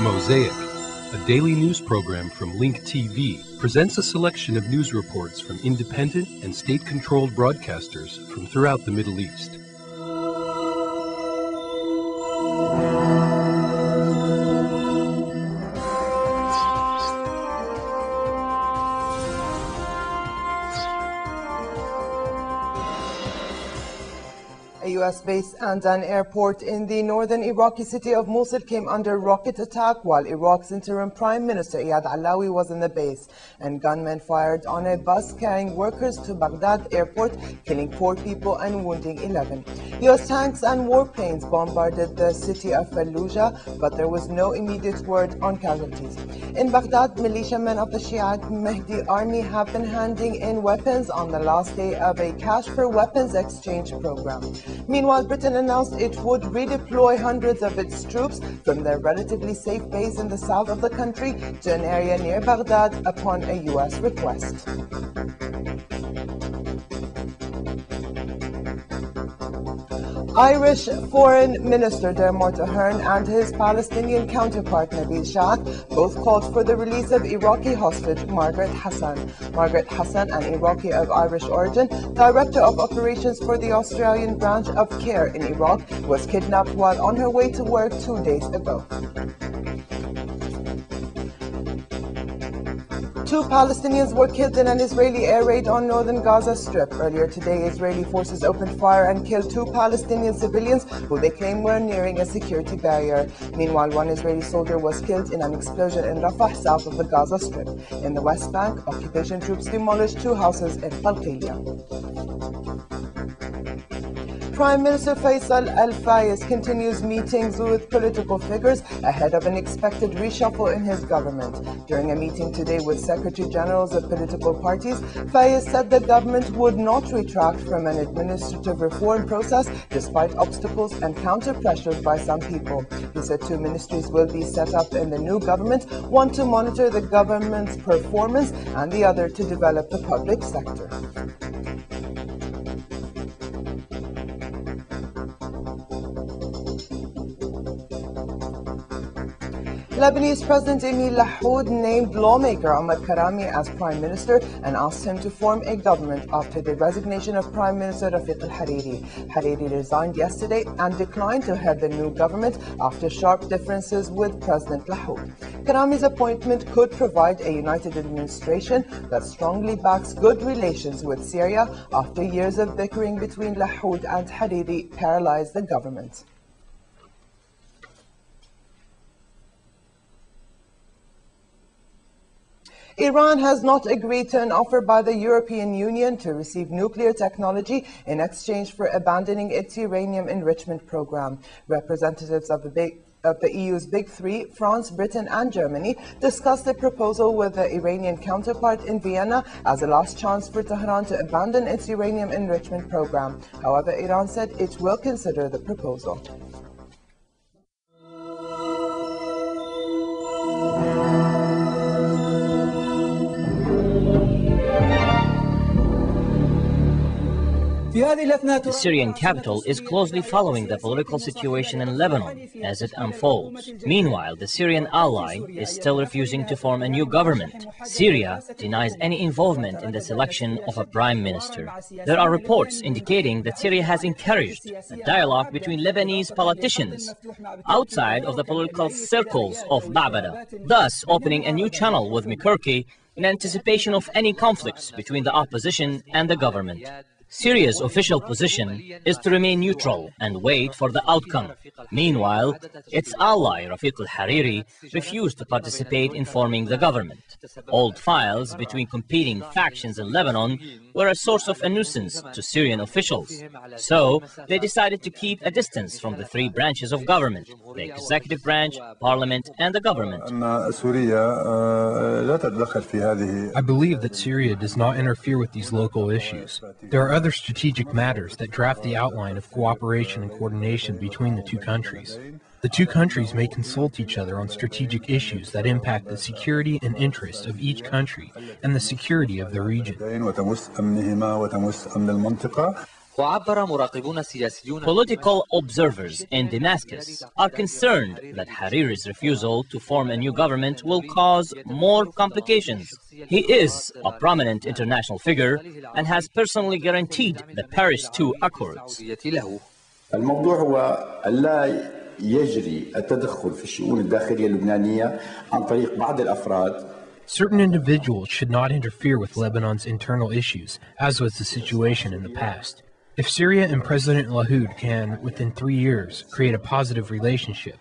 Mosaic, a daily news program from Link TV, presents a selection of news reports from independent and state-controlled broadcasters from throughout the Middle East. A U.S. base and an airport in the northern Iraqi city of Mosul came under rocket attack while Iraq's interim Prime Minister Iyad Allawi was in the base, and gunmen fired on a bus carrying workers to Baghdad airport, killing 4 people and wounding 11. U.S. tanks and warplanes bombarded the city of Fallujah, but there was no immediate word on casualties. In Baghdad, militiamen of the Shiite Mahdi army have been handing in weapons on the last day of a cash for weapons exchange program. Meanwhile, Britain announced it would redeploy hundreds of its troops from their relatively safe base in the south of the country to an area near Baghdad upon a U.S. request. Irish Foreign Minister Dermot Ahern and his Palestinian counterpart Nabil Shah both called for the release of Iraqi hostage Margaret Hassan. Margaret Hassan, an Iraqi of Irish origin, Director of Operations for the Australian branch of CARE in Iraq, was kidnapped while on her way to work 2 days ago. 2 Palestinians were killed in an Israeli air raid on northern Gaza Strip. Earlier today, Israeli forces opened fire and killed 2 Palestinian civilians who they claim were nearing a security barrier. Meanwhile, 1 Israeli soldier was killed in an explosion in Rafah, south of the Gaza Strip. In the West Bank, occupation troops demolished 2 houses in Qalqiyya. Prime Minister Faisal Al-Fayez continues meetings with political figures ahead of an expected reshuffle in his government. During a meeting today with Secretary Generals of political parties, Fayez said the government would not retract from an administrative reform process despite obstacles and counter-pressures by some people. He said 2 ministries will be set up in the new government, one to monitor the government's performance and the other to develop the public sector. Lebanese President Emil Lahoud named lawmaker Ahmad Karami as Prime Minister and asked him to form a government after the resignation of Prime Minister Rafiq al-Hariri. Hariri resigned yesterday and declined to head the new government after sharp differences with President Lahoud. Karami's appointment could provide a united administration that strongly backs good relations with Syria after years of bickering between Lahoud and Hariri paralyzed the government. Iran has not agreed to an offer by the European Union to receive nuclear technology in exchange for abandoning its uranium enrichment program. Representatives of the EU's Big Three, France, Britain and Germany, discussed the proposal with the Iranian counterpart in Vienna as a last chance for Tehran to abandon its uranium enrichment program. However, Iran said it will consider the proposal. The Syrian capital is closely following the political situation in Lebanon as it unfolds. Meanwhile, the Syrian ally is still refusing to form a new government. Syria denies any involvement in the selection of a prime minister. There are reports indicating that Syria has encouraged a dialogue between Lebanese politicians outside of the political circles of Ba'bada, thus opening a new channel with Turkey in anticipation of any conflicts between the opposition and the government. Syria's official position is to remain neutral and wait for the outcome. Meanwhile, its ally Rafiq al-Hariri refused to participate in forming the government. Old files between competing factions in Lebanon were a source of a nuisance to Syrian officials. So, they decided to keep a distance from the 3 branches of government: the executive branch, parliament, and the government. I believe that Syria does not interfere with these local issues. There are other strategic matters that draft the outline of cooperation and coordination between the 2 countries. The 2 countries may consult each other on strategic issues that impact the security and interests of each country and the security of the region. Political observers in Damascus are concerned that Hariri's refusal to form a new government will cause more complications. He is a prominent international figure and has personally guaranteed the Paris II Accords. الموضوع هو ألا يجري التدخل في الشؤون الداخلية اللبنانية عن طريق بعض الأفراد. Certain individuals should not interfere with Lebanon's internal issues, as was the situation in the past. If Syria and President Lahoud can, within 3 years, create a positive relationship,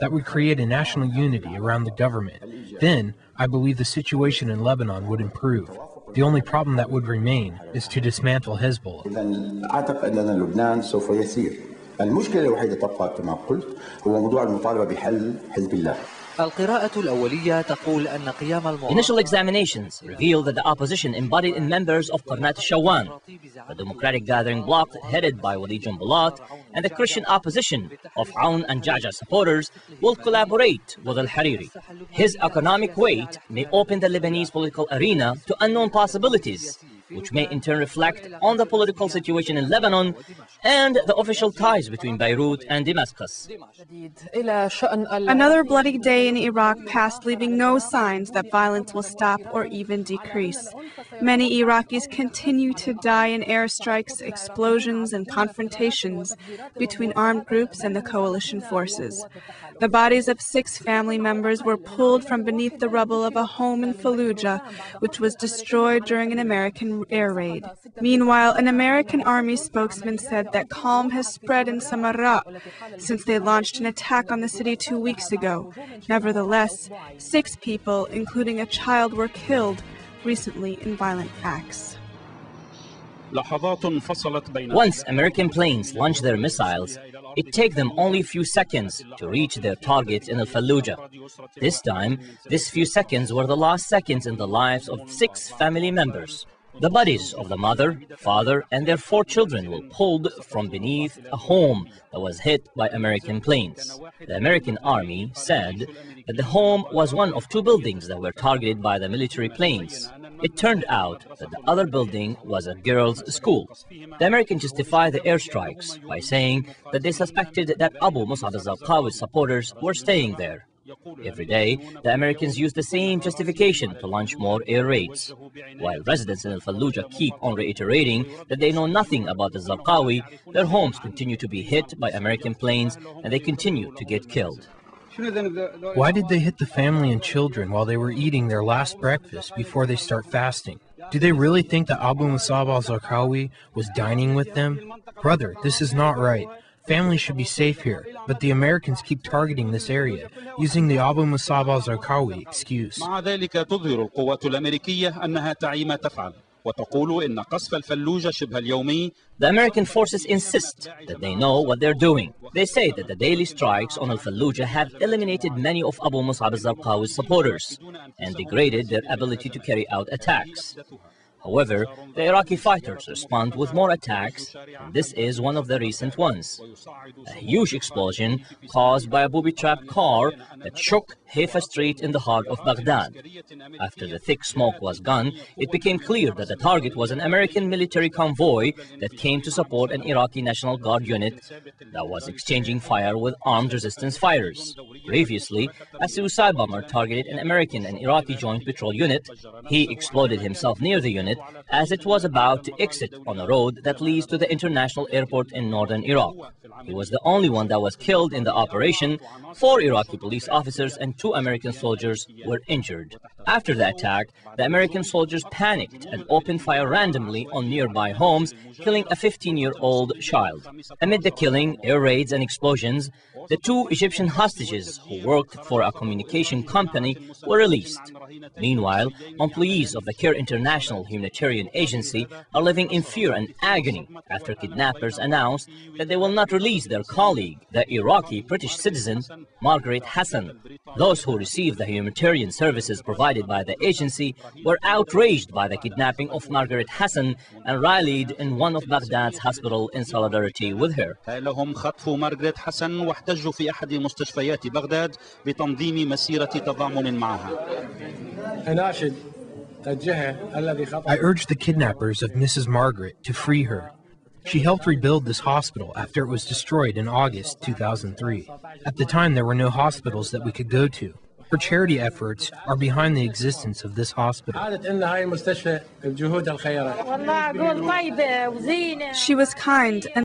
that would create a national unity around the government, then I believe the situation in Lebanon would improve. The only problem that would remain is to dismantle Hezbollah. إذن أعتقد أن لبنان سوف يسير. المشكلة الوحيدة تبقى كما قلت هو موضوع المطالبة بحل حزب الله. Initial examinations revealed that the opposition embodied in members of Qarnat al-Shawan, the democratic gathering bloc headed by Wali Jumbalat, and the Christian opposition of Aoun and Jaja supporters will collaborate with al-Hariri. His economic weight may open the Lebanese political arena to unknown possibilities, which may in turn reflect on the political situation in Lebanon and the official ties between Beirut and Damascus. Another bloody day in Iraq passed, leaving no signs that violence will stop or even decrease. Many Iraqis continue to die in airstrikes, explosions, and confrontations between armed groups and the coalition forces. The bodies of 6 family members were pulled from beneath the rubble of a home in Fallujah, which was destroyed during an American air raid. Meanwhile, an American army spokesman said that calm has spread in Samarra since they launched an attack on the city 2 weeks ago. Nevertheless, 6 people, including a child, were killed recently in violent acts. Once American planes launch their missiles, it takes them only a few seconds to reach their targets in Al-Fallujah. This time, these few seconds were the last seconds in the lives of 6 family members. The bodies of the mother, father, and their 4 children were pulled from beneath a home that was hit by American planes. The American army said that the home was one of 2 buildings that were targeted by the military planes. It turned out that the other building was a girls' school. The Americans justified the airstrikes by saying that they suspected that Abu Mus'ab al-Zarqawi's supporters were staying there. Every day, the Americans use the same justification to launch more air raids. While residents in Al-Fallujah keep on reiterating that they know nothing about the Zarqawi, their homes continue to be hit by American planes and they continue to get killed. Why did they hit the family and children while they were eating their last breakfast before they start fasting? Do they really think that Abu Mus'ab al-Zarqawi was dining with them? Brother, this is not right. Families should be safe here, but the Americans keep targeting this area, using the Abu Mus'ab al-Zarqawi excuse. مع ذلك تظهر القوات الأمريكية أنها تعي ما تفعل وتقول إن قصف الفلوجة شبه اليومي. The American forces insist that they know what they're doing. They say that the daily strikes on Al-Fallujah have eliminated many of Abu Mus'ab al-Zarqawi's supporters and degraded their ability to carry out attacks. However, the Iraqi fighters respond with more attacks, and this is one of the recent ones. A huge explosion caused by a booby-trapped car that shook Haifa Street in the heart of Baghdad. After the thick smoke was gone, it became clear that the target was an American military convoy that came to support an Iraqi National Guard unit that was exchanging fire with armed resistance fighters. Previously, a suicide bomber targeted an American and Iraqi joint patrol unit. He exploded himself near the unit as it was about to exit on a road that leads to the international airport in northern Iraq. He was the only one that was killed in the operation. 4 Iraqi police officers and 2 American soldiers were injured. After the attack, the American soldiers panicked and opened fire randomly on nearby homes, killing a 15-year-old child. Amid the killing, air raids and explosions, the 2 Egyptian hostages who worked for a communication company were released. Meanwhile, employees of the CARE International humanitarian agency are living in fear and agony after kidnappers announced that they will not release their colleague, the Iraqi British citizen Margaret Hassan. Those who received the humanitarian services provided by the agency were outraged by the kidnapping of Margaret Hassan and rallied in one of Baghdad's hospitals in solidarity with her. لهم خطف مارغريت حسن واحتجوا في أحد مستشفيات بغداد بتنظيم مسيرة تضامن معها. I urge the kidnappers of Mrs. Margaret to free her. She helped rebuild this hospital after it was destroyed in August 2003. At the time, there were no hospitals that we could go to. Her charity efforts are behind the existence of this hospital. She was kind and